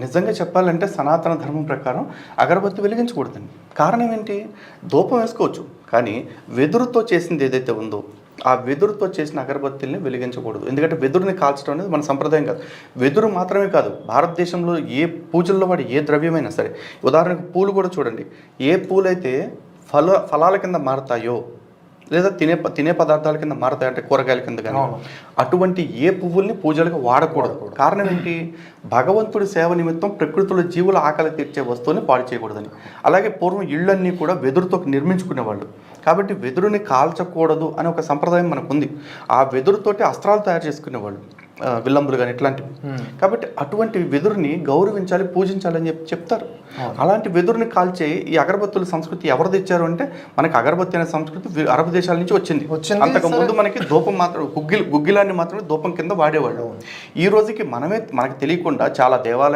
నిజంగా చెప్పాలంటే సనాతన ధర్మం ప్రకారం అగరబత్తి వెలిగించకూడదండి. కారణం ఏంటి? ధూపం వేసుకోవచ్చు, కానీ వెదురుతో చేసింది ఏదైతే ఉందో ఆ వెదురుతో చేసిన అగరబత్తిల్ని వెలిగించకూడదు. ఎందుకంటే వెదురుని కాల్చడం అనేది మన సంప్రదాయం కాదు. వెదురు మాత్రమే కాదు, భారతదేశంలో ఏ పూజల్లో వాడి ఏ ద్రవ్యమైనా సరే, ఉదాహరణకు పూలు కూడా చూడండి, ఏ పూలైతే ఫలాల కింద మారతాయో లేదా తినే పదార్థాల కింద మారతాయి, అంటే కూరగాయల కింద కానీ, అటువంటి ఏ పువ్వుల్ని పూజలుగా వాడకూడదు. కారణం ఏంటి? భగవంతుడి సేవ నిమిత్తం ప్రకృతిలో జీవుల ఆకలి తీర్చే వస్తువుని పాడు చేయకూడదని. అలాగే పూర్వం ఇళ్ళన్నీ కూడా వెదురుతో నిర్మించుకునేవాళ్ళు, కాబట్టి వెదురుని కాల్చకూడదు అనే ఒక సంప్రదాయం మనకు ఉంది. ఆ వెదురుతోటి అస్త్రాలు తయారు చేసుకునేవాళ్ళు, విల్లంబులు కానీ ఇట్లాంటివి. కాబట్టి అటువంటి వెదురుని గౌరవించాలి, పూజించాలని చెప్తారు. అలాంటి వెదురుని కాల్చే ఈ అగరబత్తుల సంస్కృతి ఎవరు తెచ్చారు అంటే, మనకి అగరబత్తి అనే సంస్కృతి అరబ్ దేశాల నుంచి వచ్చింది. అంతకు ముందు మనకి ధూపం మాత్రం గుగ్గిలాన్ని మాత్రమే ధూపం కింద వాడేవాళ్ళు. ఈ రోజుకి మనకు తెలియకుండా చాలా దేవాలయాలు